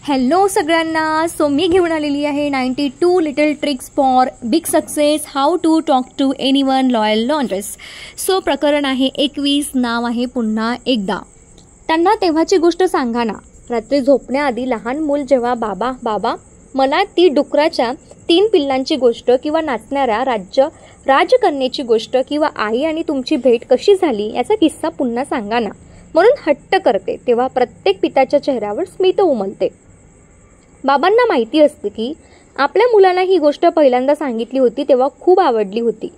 Hello सगळ्यांना. So मी घेऊन आलेली आहे 92 little tricks for big success, how to talk to anyone loyal laundress. So प्रकरण आहे 21. नाव आहे पुन्हा एकदा. त्यांना तेव्हाची गोष्ट सांगा ना. रात्री झोपण्याआधी लहान मूल जेव्हा बाबा बाबा मला ती डुकराच्या 3 पिल्लांची गोष्ट किंवा नाचणाऱ्या राजकन्येची गोष्ट किंवा आई आणि तुमची भेट कशी झाली याचा किस्सा पुन्हा सांगा ना म्हणून हट्ट करते, तेव्हा प्रत्येक पित्याच्या चेहऱ्यावर स्मित उमलते. बाबांना माहिती असते की आपल्या मुलाला ही गोष्ट पहिल्यांदा सांगितली होती तेव्हा खूप आवडली होती,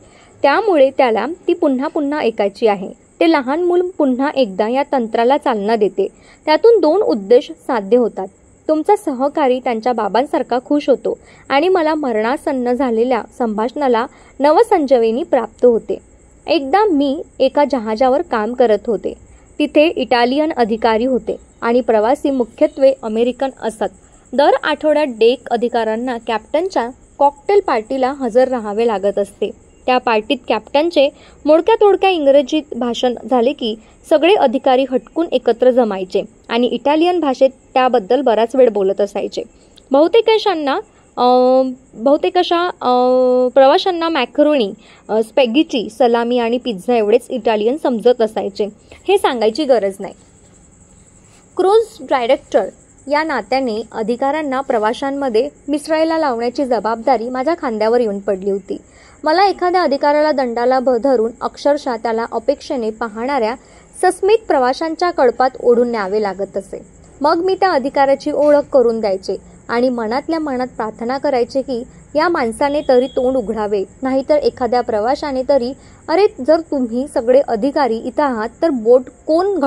त्यामुळे त्याला ती पुन्हा पुन्हा ऐकायची आहे. ते लहान मूल पुन्हा एकदा या तंत्राला चालना देते. त्यातून 2 उद्देश साध्य होतात. तुमचा सहकारी त्यांच्या बाबांसारखा खुश होतो आणि मला मरणासन्न झालेल्या संभाषणाला नवसंजीवनी प्राप्त होते. एकदा मी एका जहाजावर काम करत होते. तिथे इटालियन अधिकारी होते आणि प्रवासी मुख्यत्वे अमेरिकन असत. दर आठवड्यात डेक अधिकाऱ्यांना कॅप्टनच्या कॉकटेल पार्टीला हजर राहावे लागत असते. त्या पार्टीत कॅप्टनचे मोडक्या तोडक्या इंग्रजीत भाषण झाले की सगळे अधिकारी हटकून एकत्र जमायचे आणि इटालियन भाषेत त्याबद्दल बराच वेळ बोलत असायचे. बहुतेकशा प्रवाशांना मॅकरोनी, स्पॅगेटी, सलामी आणि पिझ्झा एवढेच इटालियन समजत असायचे, हे सांगायची गरज नाही. क्रूज डायरेक्टर या नात्याने अधिकाऱ्यांना प्रवाशांमध्ये मिसळायला लावण्याची जबाबदारी माझ्या खांद्यावर येऊन पडली होती. मला एखाद्या अधिकाऱ्याला दंडाला धरून अक्षरशः त्याला अपेक्षेने पाहणाऱ्या सस्मित प्रवाशांच्या कळपात ओढून न्यावे लागत असे. मग मी त्या अधिकाऱ्याची ओळख करून द्यायचे आणि मनातल्या मनात प्रार्थना करायचे की या माणसाने तरी तोंड उघडावे, नाहीतर एखाद्या प्रवाशाने तरी, अरे जर तुम्ही सगळे अधिकारी इथं आहात तर बोट कोण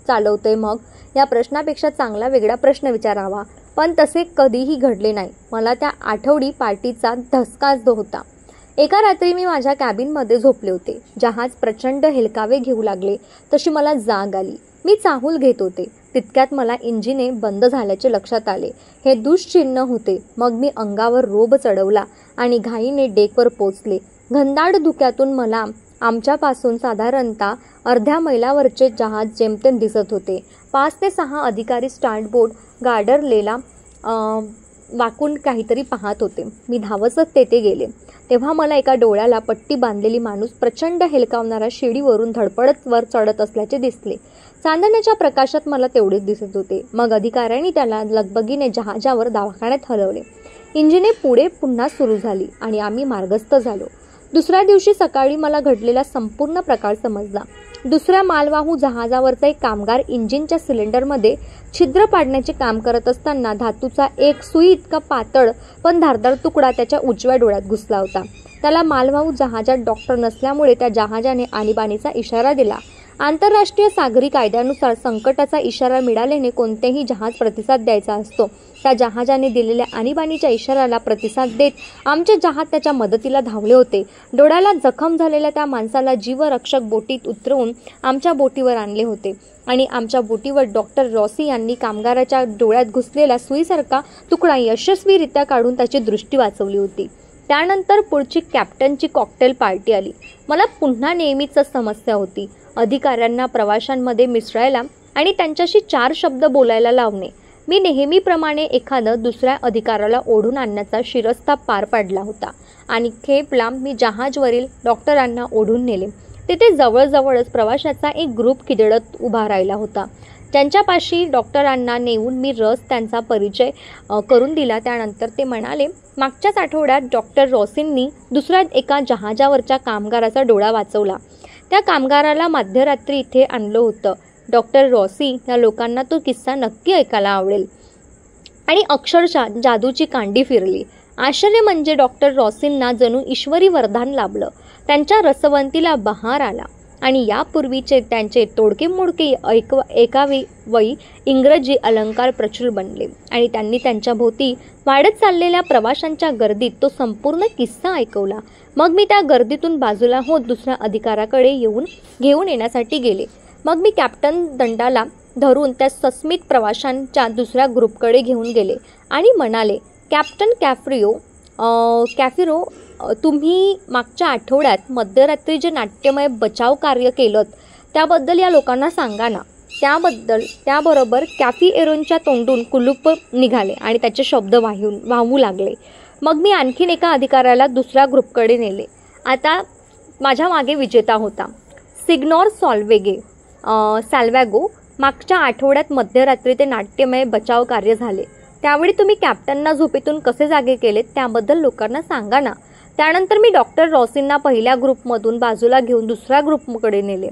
चालवतंय मग, या प्रश्नापेक्षा चांगला वेगळा प्रश्न विचारावा. पण तसे कधीही घडले नाही. मला त्या आठवडी पार्टीचा धसकाच होता. एका रात्री मी माझ्या कॅबिनमध्ये झोपले होते. जहाज प्रचंड हेलकावे घेऊ लागले तशी मला जाग आली. मी चाहूल घेत होते. तितक्यात मला इंजिने बंद झाल्याचे लक्षात आले. हे दुष्चिन्ह होते. मग मी अंगावर रोब चढवला आणि घाईने डेकवर पोचले. घनदाट धुक्यातून मला आमच्यापासून साधारणतः अर्ध्या मैलावरचे जहाज जेमतेम दिसत होते. 5 ते 6 अधिकारी स्टार्टबोर्ड गार्डरलेला वाकून काहीतरी पाहत होते. मी धावतच तेथे गेले. तेव्हा मला एका डोळ्याला पट्टी बांधलेली माणूस प्रचंड हेलकावणाऱ्या शिडीवरून धडपडत वर चढत असल्याचे दिसले. चांदण्याच्या प्रकाशात मला तेवढेच दिसत होते. मग अधिकाऱ्यांनी त्याला लगबगीने जहाजावर दवाखान्यात हलवले. इंजिने पुढे पुन्हा सुरू झाली आणि आम्ही मार्गस्थ झालो. दुसऱ्या दिवशी सकाळी मला घडलेला संपूर्ण प्रकार समजला. दुसऱ्या मालवाहू जहाजावरचा एक कामगार इंजिनच्या सिलेंडरमध्ये छिद्र पाडण्याचे काम करत असताना धातूचा एक सुई इतका पातळ पण धारदार तुकडा त्याच्या उजव्या डोळ्यात घुसला होता. त्याला मालवाहू जहाजात डॉक्टर नसल्यामुळे त्या जहाजाने आणीबाणीचा इशारा दिला. आंतरराष्ट्रीय सागरी कायद्यानुसार संकटाचा इशारा मिळाल्याने कोणतेही जहाज प्रतिसाद द्यायचा असतो. त्या जहाजाने दिलेल्या आणीबाणीच्या इशाऱ्याला प्रतिसाद देत आमचे जहाज त्याच्या मदतीला धावले होते. डोळ्याला जखम झालेल्या त्या माणसाला जीवरक्षक बोटीत उतरवून आमच्या बोटीवर आणले होते आणि आमच्या बोटीवर डॉक्टर रॉसी यांनी कामगाराच्या डोळ्यात घुसलेला सुईसारखा तुकडा यशस्वीरित्या काढून त्याची दृष्टी वाचवली होती. त्यानंतर पुढची कॅप्टनची कॉकटेल पार्टी आली. मला पुन्हा नेहमीच समस्या होती. अधिकाऱ्यांना प्रवाशांमध्ये मिसळायला आणि त्यांच्याशी 4 शब्द बोलायला लावणे. मी नेहमीप्रमाणे एखादं दुसऱ्या अधिकाऱ्याला ओढून आणण्याचा शिरस्ता पार पाडला होता आणि खेपला मी जहाजवरील डॉक्टरांना ओढून नेले. तिथे जवळजवळच प्रवाशाचा एक ग्रुप खिदळत उभा राहिला होता. त्यांच्यापाशी डॉक्टरांना नेऊन मी त्यांचा परिचय करून दिला. त्यानंतर ते म्हणाले, मागच्याच आठवड्यात डॉक्टर रॉसींनी दुसऱ्या एका जहाजावरच्या कामगाराचा डोळा वाचवला. त्या कामगाराला मध्यरात्री इथे आणलं होतं. डॉक्टर रॉसी या लोकांना तो किस्सा नक्की ऐकायला आवडेल. आणि अक्षरशः जादूची कांडी फिरली. आश्चर्य म्हणजे डॉक्टर रॉसींना जणू ईश्वरी वरदान लाभलं. त्यांच्या रसवंतीला बहार आला आणि यापूर्वीचे त्यांचे तोडके मोडके एकावेळी इंग्रजी अलंकार प्रचूर बनले आणि त्यांनी त्यांच्या भोवती वाढत चाललेल्या प्रवाशांच्या गर्दीत तो संपूर्ण किस्सा ऐकवला. मग मी त्या गर्दीतून बाजूला होत दुसऱ्या अधिकाऱ्याकडे घेऊन येण्यासाठी गेले. मग मी कॅप्टन दंडाला धरून त्या सस्मित प्रवाशांच्या दुसऱ्या ग्रुपकडे घेऊन गेले आणि म्हणाले, कॅप्टन कॅफिरो, तुम्ही मागच्या आठवड्यात मध्यरात्री जे नाट्यमय बचाव कार्य केलं त्याबद्दल या लोकांना सांगा ना. त्याबरोबर कॅफी एरोनच्या तोंडून कुलूप निघाले आणि त्याचे शब्द वाहू लागले. मग मी आणखीन एका अधिकाऱ्याला दुसऱ्या ग्रुपकडे नेले. आता माझ्या मागे विजेता होता, सिग्नॉर सॅल्वॅगो. मागच्या आठवड्यात मध्यरात्री ते नाट्यमय बचाव कार्य झाले. त्यावेळी तुम्ही कॅप्टनना झोपेतून कसे जागे केलेत त्याबद्दल लोकांना सांगा ना. त्यानंतर मी डॉक्टर रॉसींना पहिल्या ग्रुपमधून बाजूला घेऊन दुसऱ्या ग्रुपकडे नेले.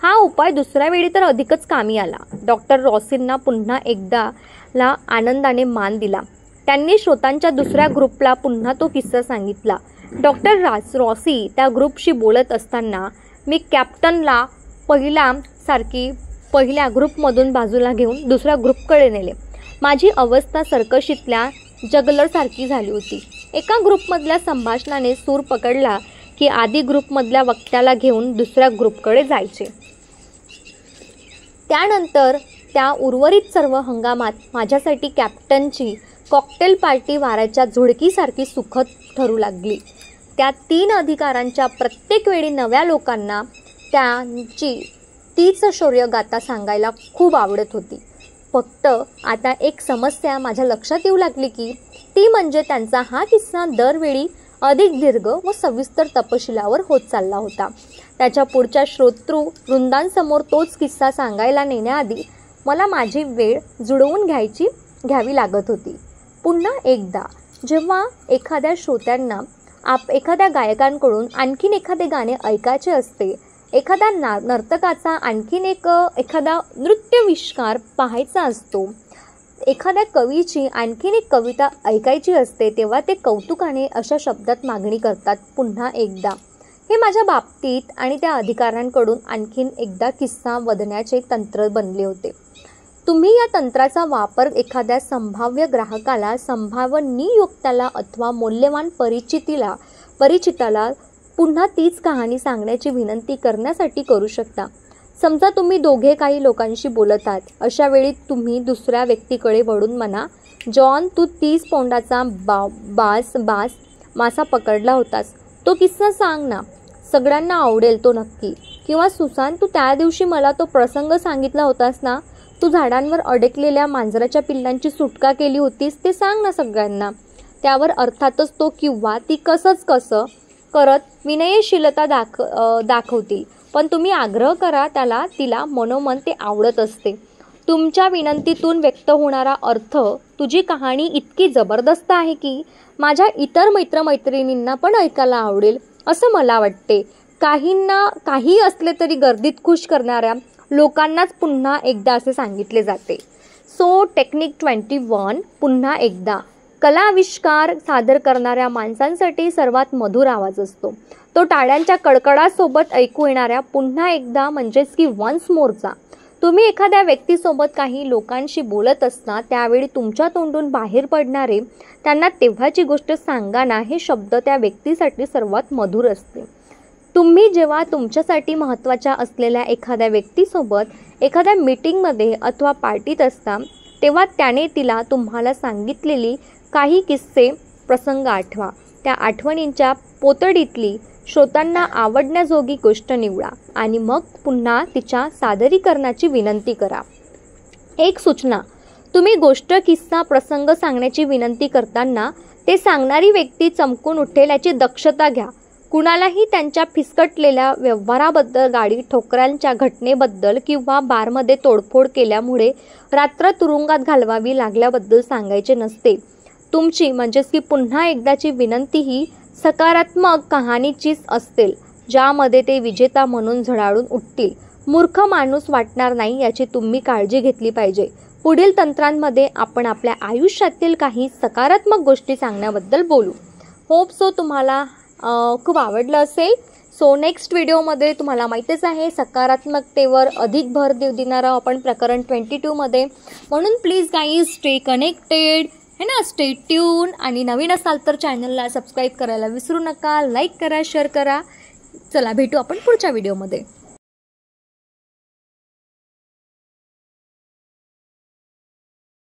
हा उपाय दुसऱ्या वेळी तर अधिकच कामी आला. डॉक्टर रॉसींना पुन्हा एकदाला आनंदाने मान दिला. त्यांनी श्रोतांच्या दुसऱ्या ग्रुपला पुन्हा तो किस्सा सांगितला. डॉक्टर रॉसी त्या ग्रुपशी बोलत असताना मी कॅप्टनला पहिल्या ग्रुपमधून बाजूला घेऊन दुसऱ्या ग्रुपकडे नेले. माझी अवस्था सर्कशीतल्या जगलरसारखी झाली होती. एका ग्रुपमधल्या संभाषणाने सूर पकडला की आधी ग्रुपमधल्या वक्त्याला घेऊन दुसऱ्या ग्रुपकडे जायचे. त्यानंतर त्या उर्वरित सर्व हंगामात माझ्यासाठी कॅप्टनची कॉकटेल पार्टी वाऱ्याच्या झुळकीसारखी सुखद ठरू लागली. त्या 3 अधिकारांच्या प्रत्येक वेळी नव्या लोकांना त्यांची तीच शौर्यगाथा सांगायला खूप आवडत होती. फक्त आता एक समस्या माझ्या लक्षात येऊ लागली की ती म्हणजे त्यांचा हा किस्सा दरवेळी अधिक दीर्घ व सविस्तर तपशिलावर होत चालला होता. त्याच्या पुढच्या श्रोतृ वृंदांसमोर तोच किस्सा सांगायला नेण्याआधी मला माझी वेळ जुळवून घ्यावी लागत होती. पुन्हा एकदा जेव्हा एखाद्या श्रोत्यांना एखाद्या गायकांकडून आणखीन एखादे गाणे ऐकायचे असते, एखाद्या नर्तकाचा आणखीन एखादा नृत्यविष्कार पाहायचा असतो, एखाद्या कवीची आणखीन एक कविता ऐकायची असते, तेव्हा ते कौतुकाने अशा शब्दात मागणी करतात, पुन्हा एकदा. हे माझ्या बाबतीत आणि त्या अधिकाऱ्यांकडून आणखीन एकदा किस्सा वधण्याचे तंत्र बनले होते. तुम्ही या तंत्राचा वापर एखाद्या संभाव्य ग्राहकाला, संभाव्य नियोक्त्याला अथवा मौल्यवान परिचिताला पुन्हा तीच कहाणी सांगण्याची विनंती करण्यासाठी करू शकता. समजा तुम्ही दोघे काही लोकांशी बोलत आहात. अशा वेळी तुम्ही दुसऱ्या व्यक्तीकडे वळून म्हणा, जॉन, तू 30 पौंडाचा मासा पकडला होतास, तो किस्सा सांग ना, सगळ्यांना आवडेल तो नक्की. किंवा सुसान, तू त्या दिवशी मला तो प्रसंग सांगितला होतास ना, तू झाडांवर अडकलेल्या मांजराच्या पिल्लांची सुटका केली होतीस, ते सांग ना सगळ्यांना. त्यावर अर्थातच तो किंवा ती कसं करत विनयशीलता दाखवतील, पण तुम्ही आग्रह करा तिला मनोमन ते आवडत असते. तुमच्या विनंतीतून व्यक्त होणारा अर्थ, तुझी कहाणी इतकी जबरदस्त आहे की माझ्या इतर मित्रमैत्रिणींना पण ऐकायला आवडेल असं मला वाटते. काही असले तरी गर्दीत खुश करणाऱ्या लोकांनाच पुन्हा एकदा असे सांगितले जाते. सो टेक्निक 21 पुन्हा एकदा. कला आविष्कार सादर करणाऱ्या माणसांसाठी सर्वात मधुर आवाज असतो तो टाळ्यांच्या कडकडासोबत ऐकू येणाऱ्या पुन्हा एकदा म्हणजेच की वन्स मोरचा. तुम्ही एखाद्या व्यक्तीसोबत काही लोकांशी बोलत असता त्यावेळी तुमच्या तोंडून बाहेर पडणारे त्यांना तेव्हाची गोष्ट सांगा ना हे शब्द त्या व्यक्तीसाठी सर्वात मधुर असते. तुम्ही जेव्हा तुमच्यासाठी महत्त्वाच्या असलेल्या एखाद्या व्यक्तीसोबत एखाद्या मीटिंगमध्ये अथवा पार्टीत असता तेव्हा त्याने तिला तुम्हाला सांगितलेली काही किस्से प्रसंग आठवा. त्या आठवणींच्या पोतडीतली श्रोतांना आवडण्याजोगी गोष्ट निवडा आणि मग पुन्हा तिच्या सादरीकरणाची विनंती करा. एक सूचना, तुम्ही गोष्ट, किस्सा, प्रसंग सांगण्याची विनंती करताना ते सांगणारी व्यक्ती चमकून उठेल याची दक्षता घ्या. कुणालाही त्यांच्या फिसकटलेल्या व्यवहाराबद्दल, गाडी ठोकऱ्यांच्या घटनेबद्दल किंवा बारमध्ये तोडफोड केल्यामुळे रात्र तुरुंगात घालवावी लागल्याबद्दल सांगायचे नसते. तुमची म्हणजेच की पुन्हा एकदाची विनंती ही सकारात्मक कहाणीचीच असेल ज्यामध्ये ते विजेता म्हणून झळाळून उठतील. मूर्ख माणूस वाटणार नाही याची तुम्ही काळजी घेतली पाहिजे. पुढील तंत्रांमध्ये आपण आपल्या आयुष्यातील काही सकारात्मक गोष्टी सांगण्याबद्दल बोलू. होप सो तुम्हाला खूप आवडलं असेल. सो नेक्स्ट व्हिडिओमध्ये तुम्हाला माहीतच आहे सकारात्मकतेवर अधिक भर देणारं आपण प्रकरण 22 मध्ये. म्हणून प्लीज गाईज स्टे कनेक्टेड है ना, स्टे ट्यून. आणि नवीन असाल तर चॅनलला सबस्क्राईब करायला विसरू नका, लाईक करा, शेअर करा. चला भेटू आपण पुढच्या व्हिडिओमध्ये.